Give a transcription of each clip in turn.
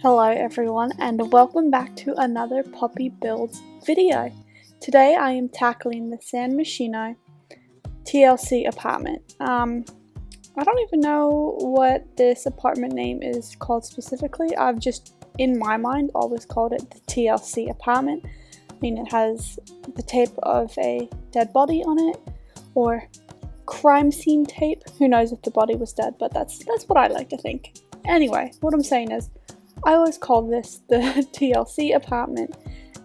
Hello everyone and welcome back to another Poppy Builds video. Today I am tackling the San Myshuno TLC apartment. I don't even know what this apartment name is called specifically. I've just, in my mind, always called it the TLC apartment. I mean, it has the tape of a dead body on it, or crime scene tape. Who knows if the body was dead, but that's what I like to think. Anyway, what I'm saying is, I always call this the TLC apartment,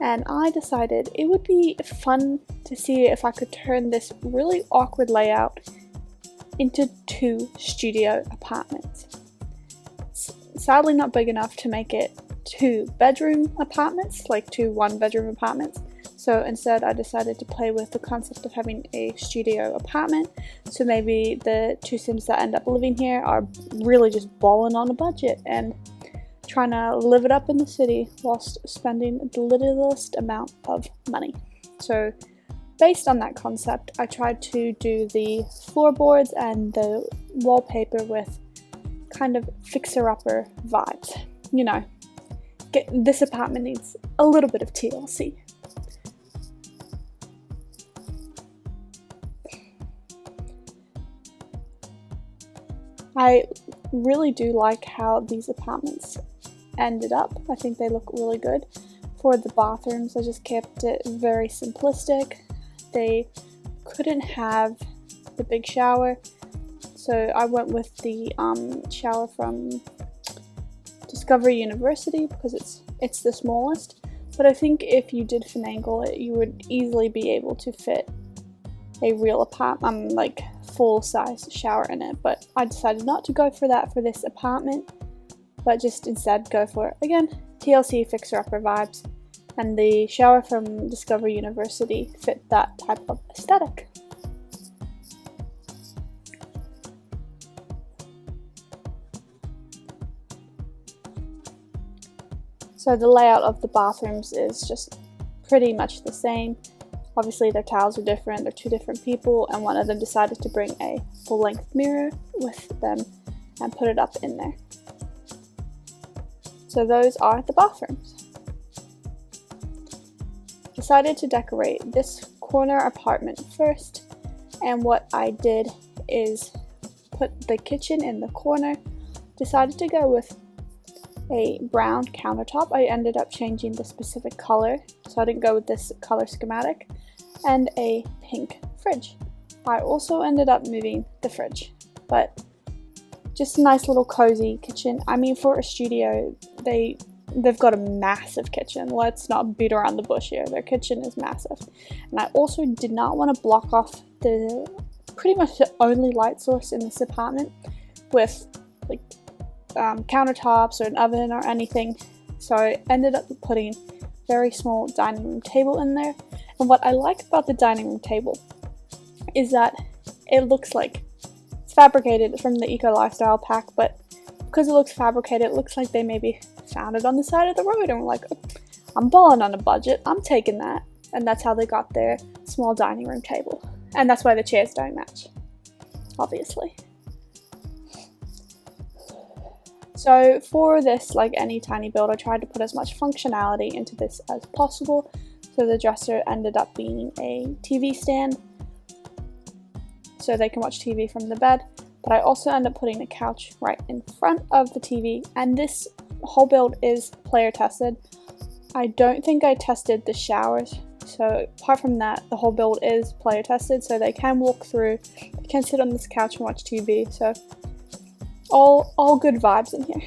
and I decided it would be fun to see if I could turn this really awkward layout into two studio apartments. It's sadly not big enough to make it two bedroom apartments, like two one-bedroom apartments. So instead I decided to play with the concept of having a studio apartment, so maybe the two Sims that end up living here are really just balling on a budget and trying to live it up in the city whilst spending the littlest amount of money. So based on that concept, I tried to do the floorboards and the wallpaper with kind of fixer-upper vibes. You know, this apartment needs a little bit of TLC. I really do like how these apartments ended up. I think they look really good. For the bathrooms, I just kept it very simplistic. They couldn't have the big shower, so I went with the shower from Discovery University because it's the smallest. But I think if you did finagle it, you would easily be able to fit a real apartment, like full-size shower in it. But I decided not to go for that for this apartment, but just instead go for, again, TLC fixer-upper vibes, and the shower from Discovery University fit that type of aesthetic. So the layout of the bathrooms is just pretty much the same. Obviously their towels are different, they're two different people, and one of them decided to bring a full-length mirror with them and put it up in there. So those are the bathrooms. Decided to decorate this corner apartment first, and what I did is put the kitchen in the corner. Decided to go with a brown countertop. I ended up changing the specific color, so I didn't go with this color schematic, and a pink fridge. I also ended up moving the fridge, but just a nice little cozy kitchen. I mean, for a studio, they've got a massive kitchen. Let's not beat around the bush here. Their kitchen is massive. And I also did not want to block off pretty much the only light source in this apartment with like countertops or an oven or anything. So I ended up putting a very small dining room table in there. And what I like about the dining room table is that it looks like it's fabricated from the Eco Lifestyle pack, but because it looks fabricated, it looks like they maybe found it on the side of the road and were like, oh, I'm balling on a budget, I'm taking that. And that's how they got their small dining room table. And that's why the chairs don't match, obviously. So for this, like any tiny build, I tried to put as much functionality into this as possible. So the dresser ended up being a TV stand, so they can watch TV from the bed. But I also end up putting a couch right in front of the TV, and this whole build is player tested. I don't think I tested the showers, so apart from that, the whole build is player tested, so they can walk through, they can sit on this couch and watch TV, so all good vibes in here.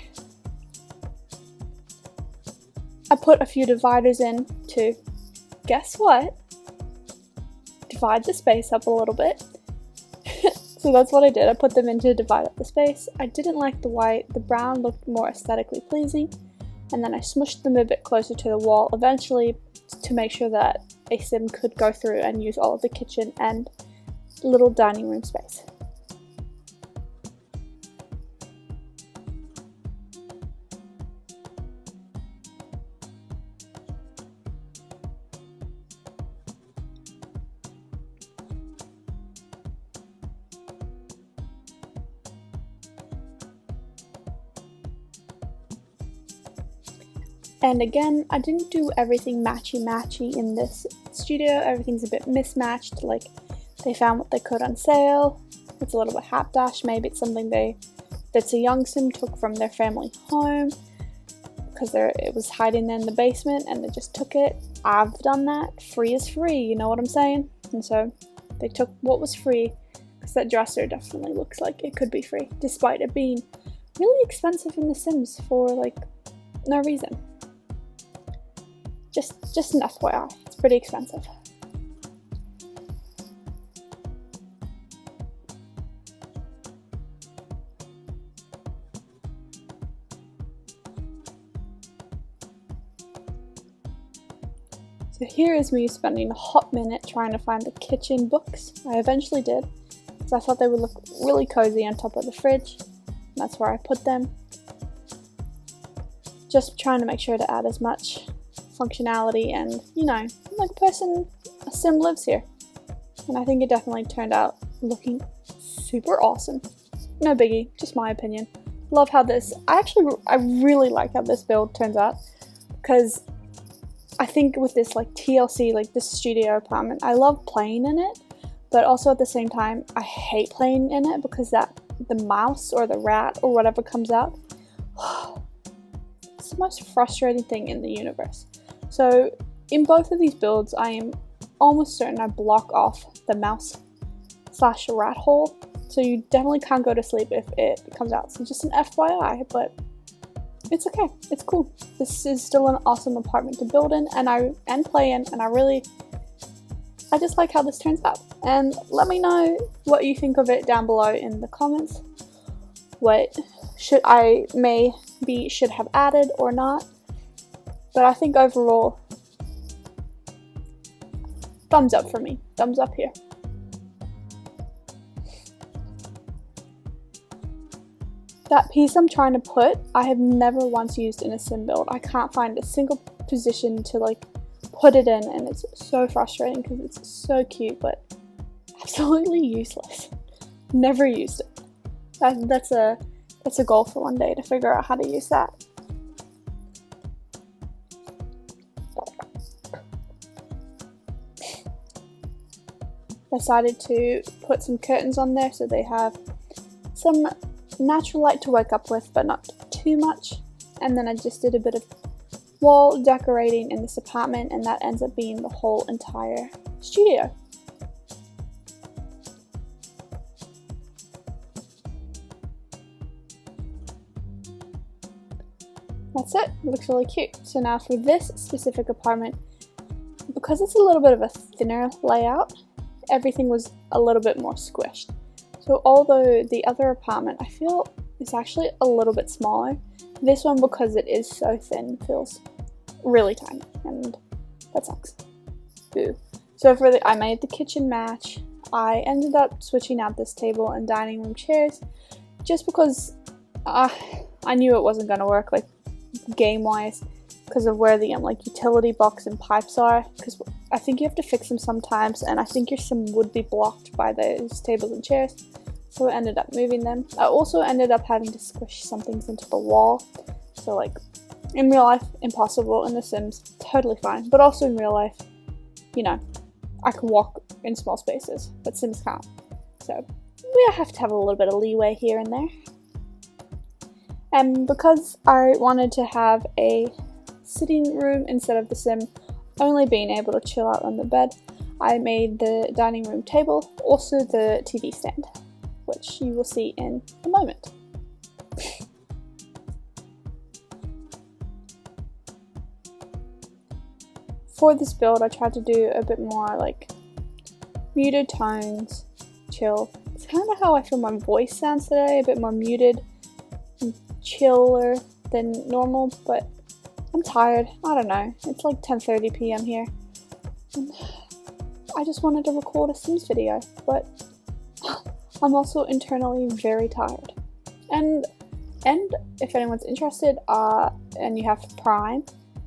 I put a few dividers in to, guess what? Divide the space up a little bit. So that's what I did. I put them in to divide up the space. I didn't like the white. The brown looked more aesthetically pleasing. And then I smushed them a bit closer to the wall eventually to make sure that a sim could go through and use all of the kitchen and little dining room space. And again, I didn't do everything matchy-matchy in this studio. Everything's a bit mismatched, like they found what they could on sale. It's a little bit hapdash. Maybe it's something that's a young sim took from their family home because it was hiding there in the basement and they just took it. I've done that. Free is free, you know what I'm saying? And so they took what was free, because that dresser definitely looks like it could be free, despite it being really expensive in The Sims for like no reason. Just an FYI, it's pretty expensive. So here is me spending a hot minute trying to find the kitchen books. I eventually did, because I thought they would look really cozy on top of the fridge. That's where I put them. Just trying to make sure to add as much functionality and, you know, like a sim lives here. And I think it definitely turned out looking super awesome. No biggie, just my opinion. Love how I really like how this build turns out, because I think with this like TLC, like this studio apartment, I love playing in it, but also at the same time, I hate playing in it because the mouse or the rat or whatever comes out, it's the most frustrating thing in the universe. So in both of these builds, I am almost certain I block off the mouse/rat hole, so you definitely can't go to sleep if it comes out. So just an FYI, but it's okay, it's cool. This is still an awesome apartment to build in and play in, and I just like how this turns out. And let me know what you think of it down below in the comments. What should have added or not. But I think overall, thumbs up for me. Thumbs up here. That piece I'm trying to put, I have never once used in a sim build. I can't find a single position to like put it in, and it's so frustrating because it's so cute, but absolutely useless. Never used it. That's a goal for one day, to figure out how to use that. Decided to put some curtains on there so they have some natural light to wake up with, but not too much. And then I just did a bit of wall decorating in this apartment, and that ends up being the whole entire studio. That's it. It looks really cute. So now for this specific apartment, because it's a little bit of a thinner layout, everything was a little bit more squished. So although the other apartment I feel is actually a little bit smaller, this one, because it is so thin, feels really tiny, and that sucks. Boo. So I made the kitchen match. I ended up switching out this table and dining room chairs just because I knew it wasn't going to work like game wise because of where the like utility box and pipes are, because I think you have to fix them sometimes, and I think your sim would be blocked by those tables and chairs, so I ended up moving them. I also ended up having to squish some things into the wall, so like in real life impossible, in The Sims totally fine, but also in real life, you know, I can walk in small spaces, but Sims can't, so we have to have a little bit of leeway here and there. And because I wanted to have a sitting room instead of the sim only being able to chill out on the bed, I made the dining room table also the TV stand, which you will see in a moment. For this build, I tried to do a bit more like muted tones, chill. It's kind of how I feel my voice sounds today, a bit more muted and chiller than normal, but I'm tired. I don't know. It's like 10:30 p.m. here. And I just wanted to record a Sims video, but I'm also internally very tired. And if anyone's interested, and you have Prime,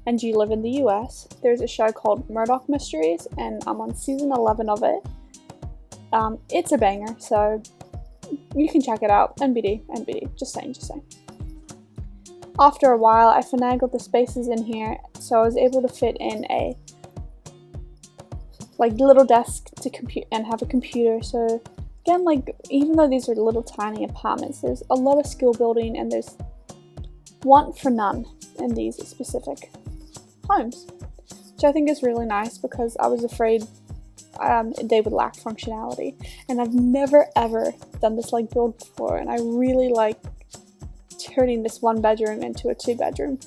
and you live in the US, there's a show called Murdoch Mysteries, and I'm on season 11 of it. It's a banger, so you can check it out. NBD, just saying. after a while I finagled the spaces in here so I was able to fit in a like little desk to compute and have a computer. So again, like, even though these are little tiny apartments, there's a lot of skill building and there's want for none in these specific homes, which I think is really nice because I was afraid they would lack functionality, and I've never ever done this like build before, and I really like turning this 1 bedroom into a 2 bedroom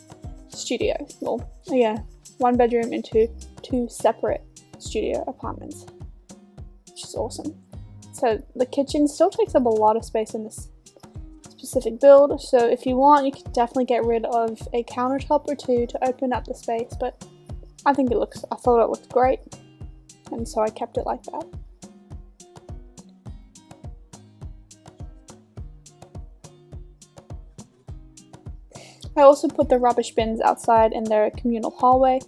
studio. Well, yeah, 1 bedroom into 2 separate studio apartments, which is awesome. So the kitchen still takes up a lot of space in this specific build, so if you want, you can definitely get rid of a countertop or 2 to open up the space, but I thought it looked great, and so I kept it like that. I also put the rubbish bins outside in their communal hallway,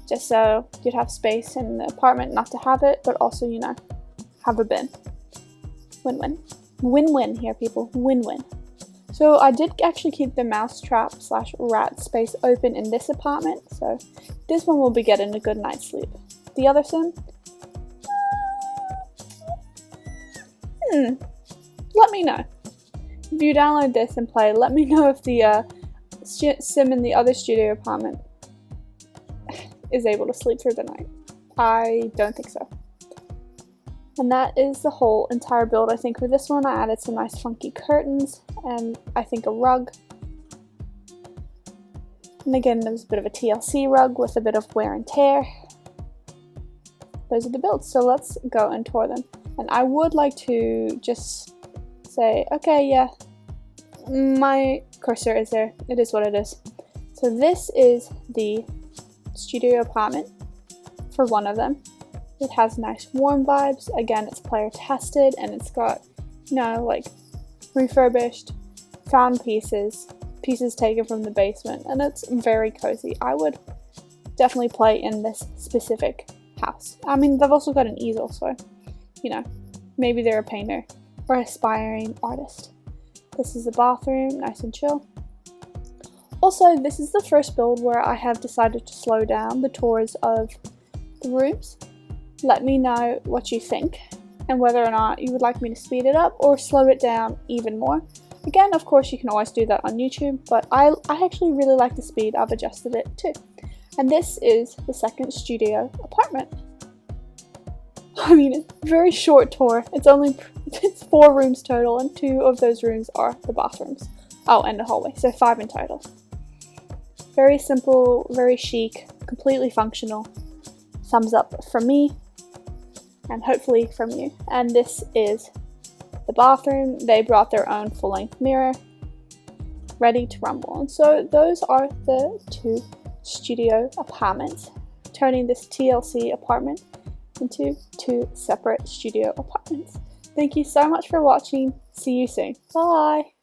just so you'd have space in the apartment not to have it, but also, you know, have a bin. Win-win. Win-win here, people. Win-win. So I did actually keep the mousetrap / rat space open in this apartment, so this one will be getting a good night's sleep. The other sim? Let me know. If you download this and play, let me know if the sim in the other studio apartment is able to sleep through the night. I don't think so. And that is the whole entire build. I think for this one I added some nice funky curtains and I think a rug. And again, there's a bit of a TLC rug with a bit of wear and tear. Those are the builds, so let's go and tour them. And I would like to just say, okay, yeah, my cursor is there. It is what it is. So this is the studio apartment for one of them. It has nice warm vibes. Again, it's player tested and it's got, you know, like refurbished, found pieces taken from the basement, and it's very cozy. I would definitely play in this specific house. I mean, they've also got an easel, so, you know, maybe they're a painter or aspiring artist. This is the bathroom, nice and chill. Also, this is the first build where I have decided to slow down the tours of the rooms. Let me know what you think and whether or not you would like me to speed it up or slow it down even more. Again, of course, you can always do that on YouTube, but I actually really like the speed. I've adjusted it too. And this is the second studio apartment. I mean, it's a very short tour. It's 4 rooms total, and 2 of those rooms are the bathrooms. Oh, and the hallway, so 5 in total. Very simple, very chic, completely functional. Thumbs up from me, and hopefully from you. And this is the bathroom. They brought their own full-length mirror, ready to rumble. And so those are the 2 studio apartments, turning this TLC apartment into 2 separate studio apartments. Thank you so much for watching. See you soon. Bye!